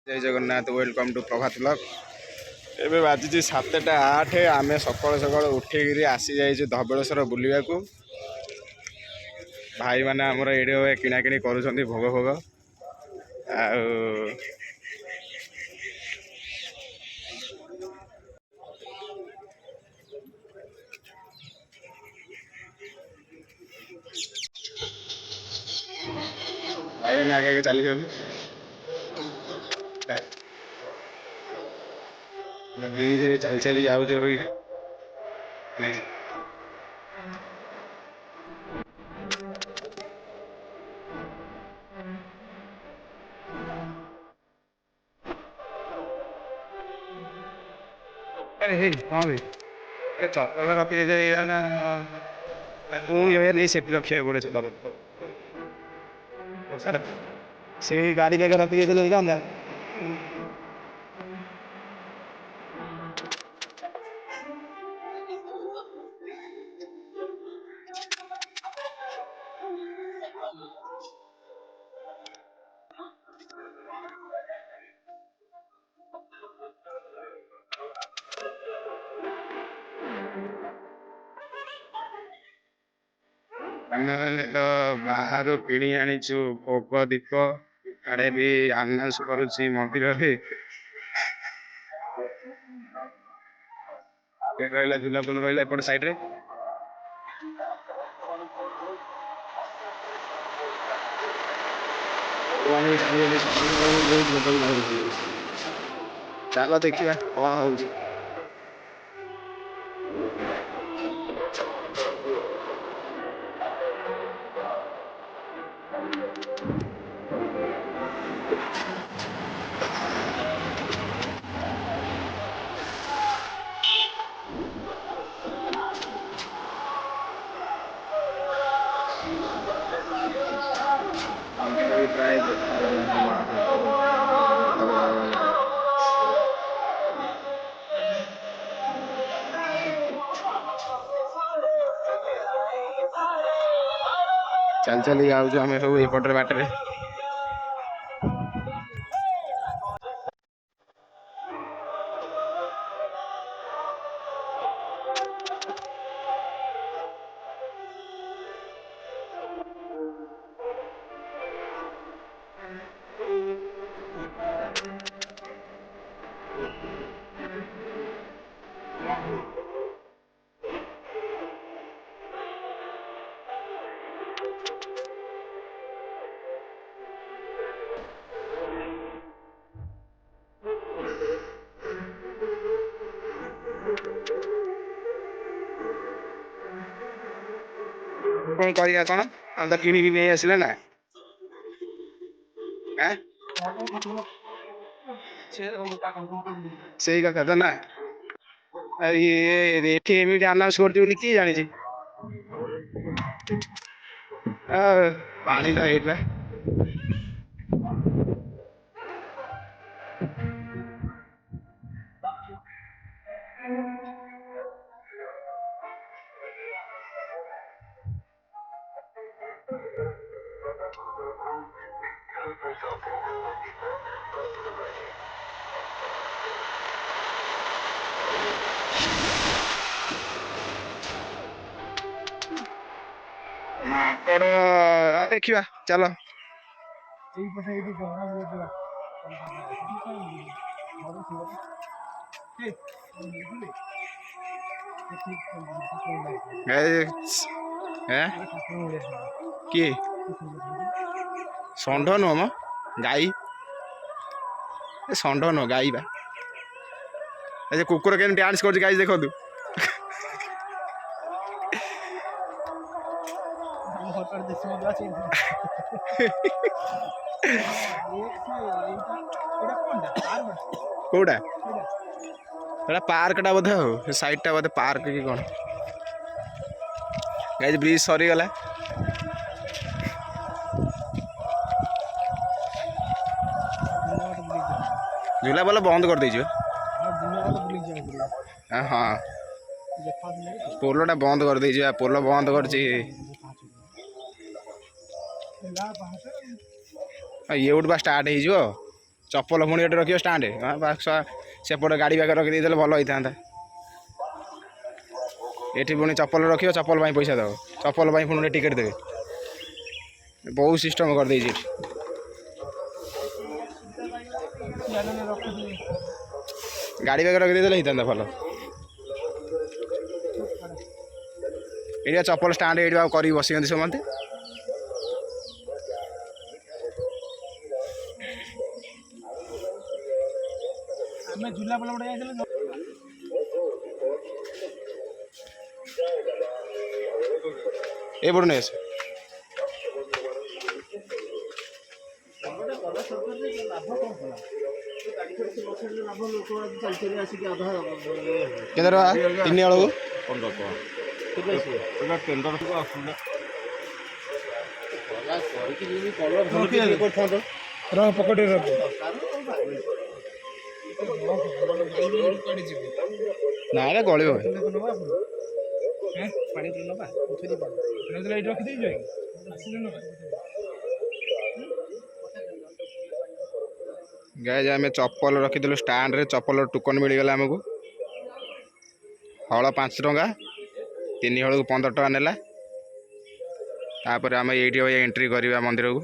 जय Jagannath welcome to Prabhat blog. एबे बाजी 7:08 आम सकाल सकाल उठिकी आसी जाइए धबलेश्वर बुलवा को। भाई मैंने आमर ये किणाकिणी कर भोग भोग आगे आगे चली चली चली जाऊ अरे हाँ भाई नहीं सेफ्टी रखा पड़े से गाड़ी के रखी बाहर किणी आनीचु भोग दीप आड़े भी आनाउंस करुच्ची मंदिर रहा झूलापुल रहा एपट साइड रे चलो देखिए कौन हो चल चली आम सब यपटे बाटे कौन करिया कौन हम तो किणी नहीं आसिले ना से कथा ना ये आनाउंस कर किए जानी पानी तो देखा चलो किए षंढ नुह म गाई षंढ नुह गाई बा कुकुर के डांस कर गाई देखो कौटा पार्कटा बोधे हो साइडटा बोधे पार्क कि कौन गाइज ब्रिज सरीगला झूला बोल बंद कर दीजिए हाँ पोलोटा बंद कर दीजिए पोलो बंद कर ये उठवा स्टार्ट हो चप्पल पुणी ये रखियो स्टाण्ड सेपटे गाड़ी बाग रखिदे भल होता ये पुणी चप्पल रखियो चप्पल पैसा दब चप्पल पुणी टिकेट देवे बहुत सिस्टम कर दे गाड़ी बाग रखिदे होता भल ये चप्पल स्टाण्ड ये कर बस समस्ते झूला पड़ा ये पड़ू नहीं केते टका तीन बेलू 15 पकड़ रख ना गल गाय आम चप्पल रखीदु स्टाण्ड रे चप्पल टोकन मिलगला आमको हल 5 टंका 3 हल 15 टका नेला तापर आम ये एंट्री करवा मंदिर को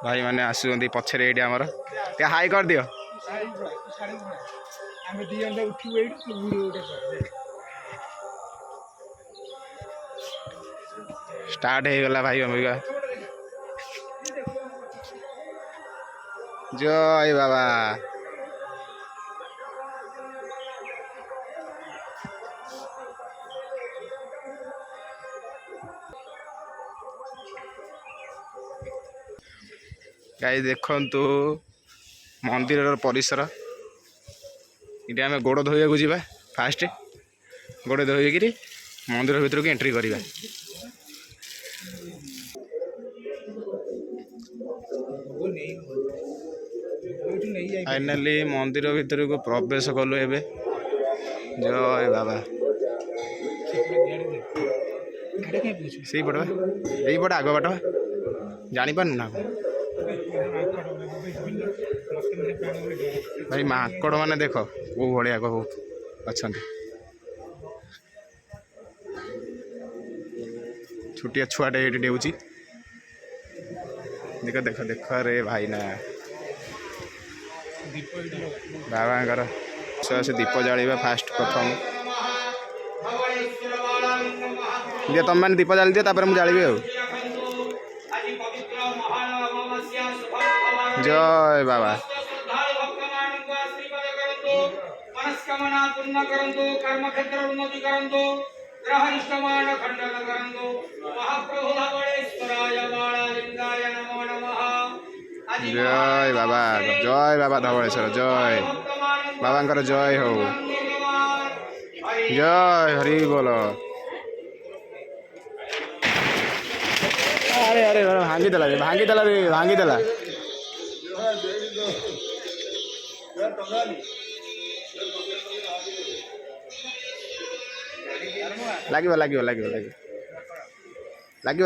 भाई मैंने आसुँच पछरे ये आमर हाई कर दियो स्टार्ट हो गला भाई अम्बिका जय बाबा गाई देखंतु मंदिर परिसर ये आम गोड़ धोइया जावा फास्ट गोड़ धोईकि मंदिर भीतर को एंट्री करवा फाइनाली मंदिर भीतर को प्रवेश कलु एबे जय बाबा से पट यही पट आग बाट जानी पार ना भाई माकड़ मैंने देख वो भाया बहुत अच्छा छुटिया छुआटे ये डेउची देख देख देख रे भाई ना बाबा से दीप जाड़ा फास्ट प्रथम दिए तुम मैंने दीप जाली दियो तापर मुझे जाड़ी जय बाबा जय बाबा धवलेश्वर जय बाबा जय हो जय हरि बोल अरे अरे भांगीदेला भांगीदेला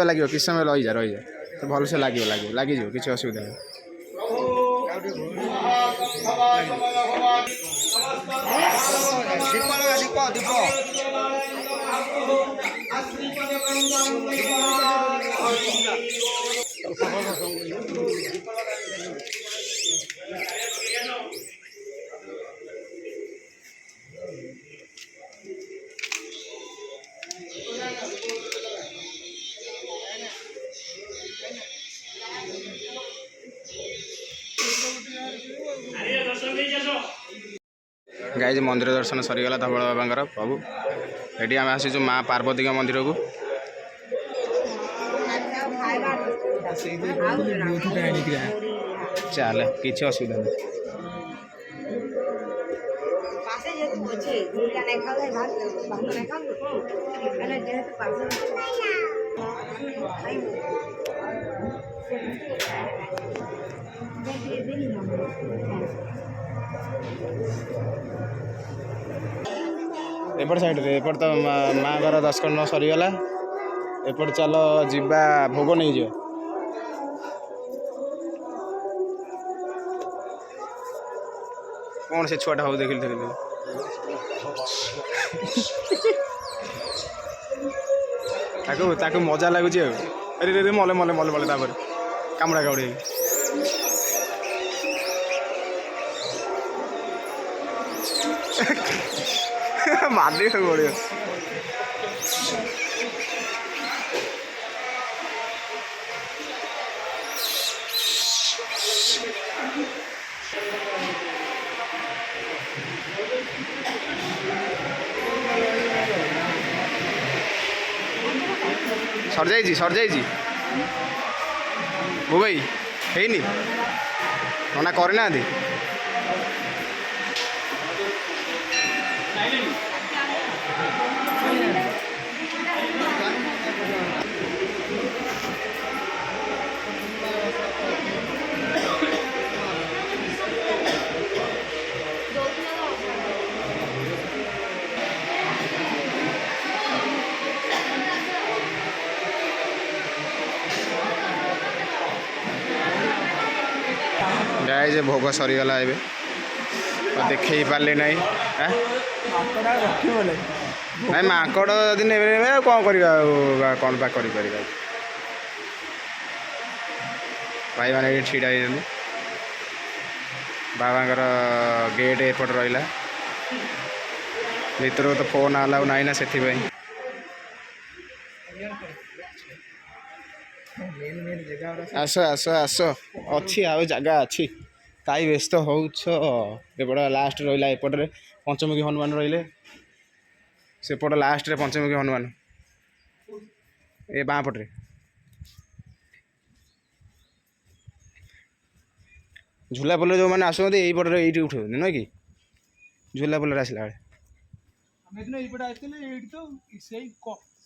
लगे कि समय रही जा तो भल से लगे किसी असुविधा नहीं गाइज मंदिर दर्शन सरीगला धवल बाबा प्रभु ये आम आसीचु माँ पार्वती का मंदिर को चल किसी असुविधा नहीं एपट साइड रे एपट तो माँ घर दशकर्ण सरीगला एपट चल जीवा भोग नहीं जा कौन से छुआटा हो देखिल देखिल ताकू मजा लगुच अरे रे मले मले मले मले तापर कामुड़ा कामुड़ी मारने पड़े सर जाइए वो भाई है मना करना गाय भोग सरीगला देखे पारे ना ना माकड़ यदि ने कौन करवा कौन बा कर भाई मैंने छिड़ा बाबा गेट एपट रहा भर तो फोन अलाउ ना ना से आस आस आस अच्छी आ जगह अच्छी कई व्यस्त होपट लास्ट रहा एपटे पंचमुखी हनुमान रही सेपट लास्ट रे पंचमुखी हनुमान ए बाँ पटे झूला पोल जो मैंने आसुँच यहीपटे ये उठे नुह कि झूला पोल आसला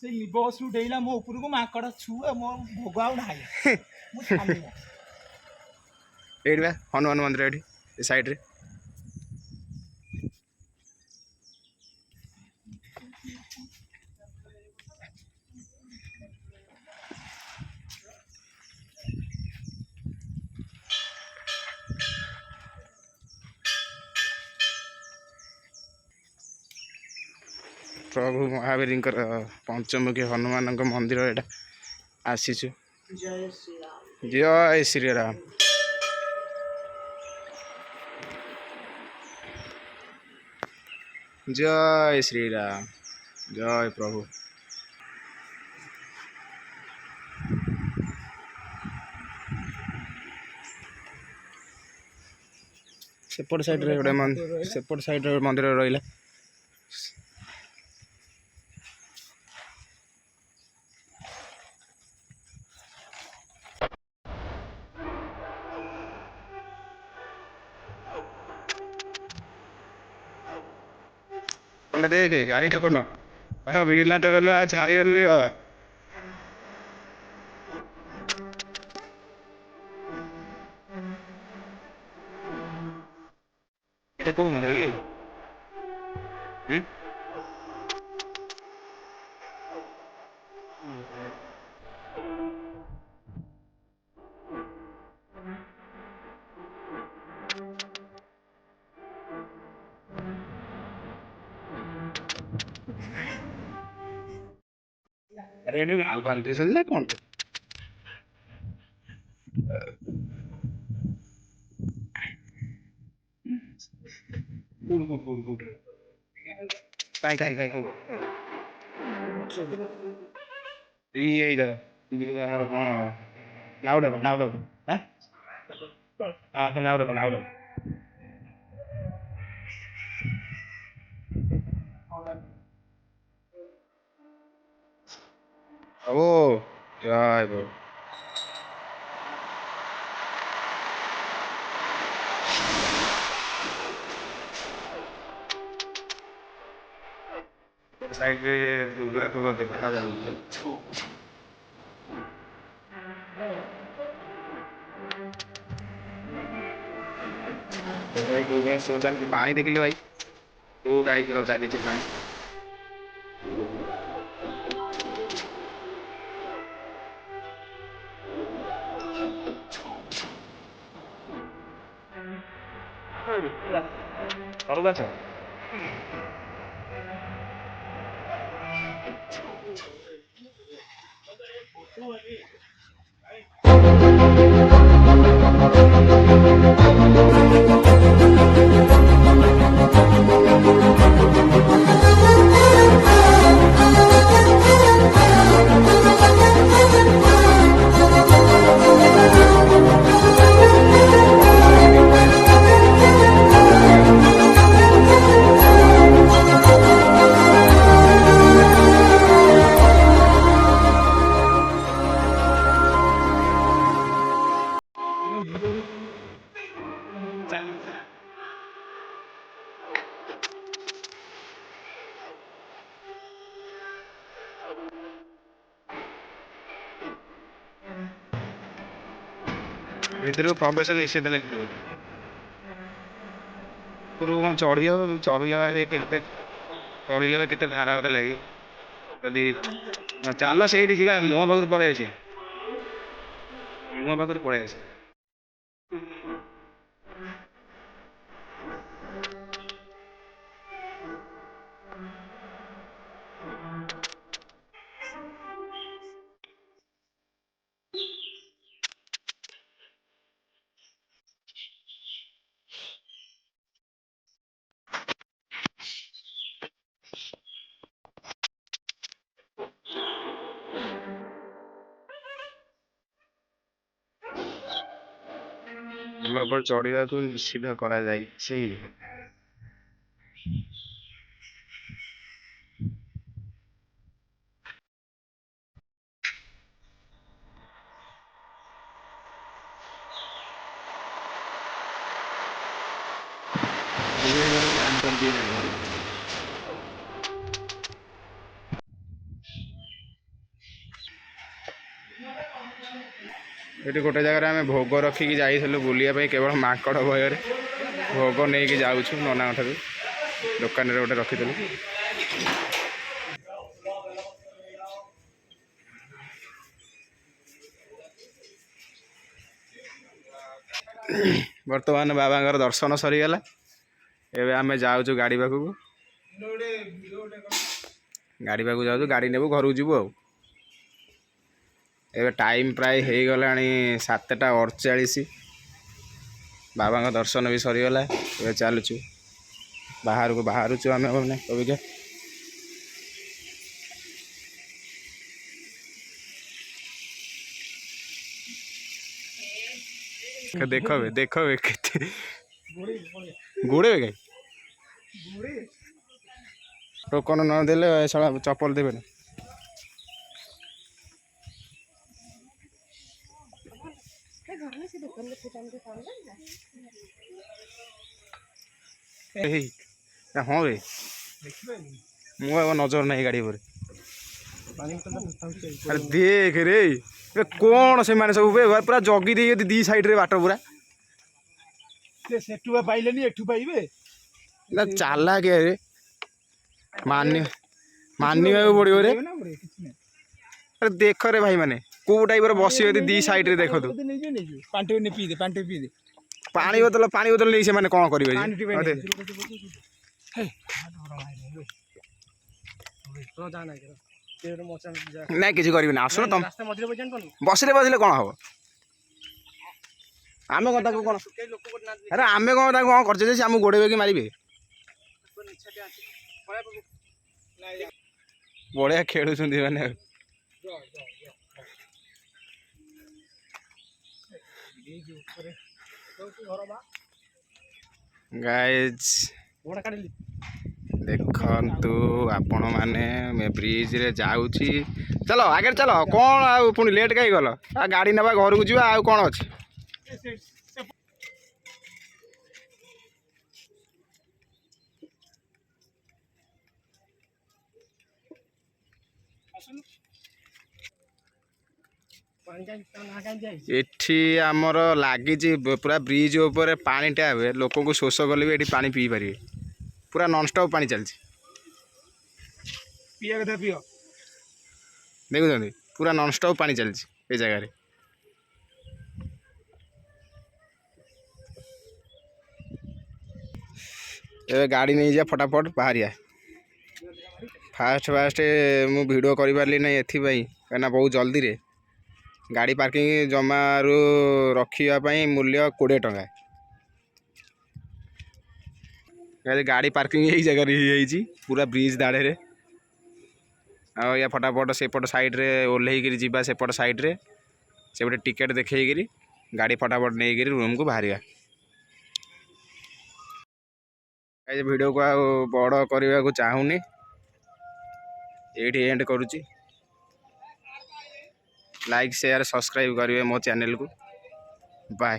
बस डेला मो उपरको माकड़ छुआ मो भोग आउ ना ये हनुमान मंदिर ये साइड रे प्रभु महावीर पंचमुखी हनुमान मंदिर एटा आसीचु जय श्री राम जय श्री राम जय प्रभु सेपट साइड रे गोटे सेपट साइड रे मंदिर रहा देख गाड़ी ठोकर भाई बिना टकर चाहिए अरे आलफाल्टी चल कौन Oh, yeah, bro. Like पानी देख लो भाई वो गाय की रोजा नीचे पानी ତଳକୁ ଆସ। ଭିତରକୁ ପ୍ରବେଶ ନିଷେଧ ଲେଖିଥିବ। ଉପରକୁ କଣ ଚଢ଼ିଗଲେ କେତେ ଧାରା ଗୋଟେ ଲାଗେ। ଯଦି ଚାଲ ସେଇଠି ଯିବା, ମୁହଁ ପାଖରୁ ପଳେଇ ଆସିବା। ମୁହଁ ପାଖରୁ ପଳେଇ ଆସିବା। ମୁହଁ ଉପରେ ଚଢ଼ିବାକୁ ନିଷିଦ୍ଧ କରାଯାଇଛି। ଏଠି ଗୋଟେ ଜାଗାରେ ଆମେ ଭୋଗ ରଖିକି ଯାଇଥିଲୁ ବୁଲିବା ପାଇଁ, କେବଳ ମାଙ୍କଡ଼ ଭୟରେ ଭୋଗ ନେଇକି ଯାଉଛୁ ନନାଙ୍କ ଠାରୁ। ଦୋକାନରେ ଗୋଟେ ରଖିଥିଲୁ। ବର୍ତ୍ତମାନ ବାବାଙ୍କର ଦର୍ଶନ ସରିଗଲା। ଏବେ ଆମେ ଯାଉଛୁ ଗାଡ଼ି ପାଖକୁ। ଯାଉଛୁ, ଗାଡ଼ି ନେବୁ, ଘରକୁ ଯିବୁ ଆଉ। ଏବେ ଟାଇମ୍ ପ୍ରାୟ ହେଇଗଲାଣି 7ଟା 48। ବାବାଙ୍କ ଦର୍ଶନ ବି ସରିଗଲା। ଏବେ ଚାଲୁଛୁ ବାହାରୁଛୁ ଆମେ ମାନେ ଅବିକା। ଦେଖ କେତେ ଗୋଡ଼େଇବେ କାଇଁ? ଟୋକନ ନ ଦେଲେ ଶଳା ଚପଲ ଦେବେନି। ହଁ ରେ, ମୁଁ ଆଉ ନଜର ନାହିଁ ଗାଡ଼ି ଉପରେ। ଆରେ ଦେଖ ରେ, କ'ଣ ସେମାନେ ସବୁ ପୁରା ଜଗି ଦେଇଛନ୍ତି ଦି ସାଇଡରେ ବାଟ ପୁରା। ସେଠୁ ପାଇଲେନି, ଏଠୁ ପାଇବେ ନା ଚାଲାକ ରେ, ମାନିବାକୁ ପଡ଼ିବ ରେ। ଆରେ ଦେଖ ରେ ଭାଇ, ମାନେ କୋଉ ଟାଇପର ବସିଛନ୍ତି ଦି ସାଇଡରେ। ଦେଖନ୍ତୁ ପାଣି ବୋତଲ ନେଇ ସେମାନେ କ'ଣ କରିବେ? ନାଇଁ କିଛି କରିବିନି, ଆସୁନ ତମ ବସିଲେ କ'ଣ ହବ? ଆମେ କ'ଣ ତାକୁ କ'ଣ, ଆରେ ଆମେ କ'ଣ ତାକୁ କ'ଣ କରିଛେ ଯେ ଆମକୁ ଗୋଡ଼େଇବେ କି ମାରିବେ? ବଢ଼ିଆ ଖେଳୁଛନ୍ତି ମାନେ। ଗାଇଜ୍ ଦେଖନ୍ତୁ ଆପଣମାନେ, ବ୍ରିଜରେ ଯାଉଛି। ଚାଲ ଆଗରେ ଚାଲ, କ'ଣ ଆଉ ପୁଣି ଲେଟ୍ କାହିଁ ଗଲ? ଗାଡ଼ି ନେବା, ଘରକୁ ଯିବା, ଆଉ କ'ଣ ଅଛି? ଏଠି ଆମର ଲାଗିଛି ପୁରା ବ୍ରିଜ ଉପରେ ପାଣି ଟ୍ୟାପ୍। ଲୋକଙ୍କୁ ଶୋଷ କଲେ ବି ଏଠି ପାଣି ପିଇ ପାରିବେ। ପୁରା ନନଷ୍ଟପ୍ ପାଣି ଚାଲିଛି। ଦେଖୁଛନ୍ତି, ପୁରା ନନଷ୍ଟପ୍ ପାଣି ଚାଲିଛି ଏ ଜାଗାରେ। ए गाड़ी नहीं जा फटाफट बाहरिया फास्ट मु वीडियो कर पारली नहीं एथिपाई कहना बहुत जल्दी रे गाड़ी पार्किंग जमारू रखापी मूल्य 20 टंका गाड़ी पार्किंग यही जगह पूरा ब्रिज दाड़े या फटाफट सेपट साइड्रे ओह्लैक जा सेपट साइड्रे से गोटे टिकेट देखी गाड़ी फटाफट नहीं रूम को बाहर वीडियो को बड़ करने को चाहूनी ये एंड करुच्ची लाइक शेयर सब्सक्राइब करेंगे मो चैनल को बाय।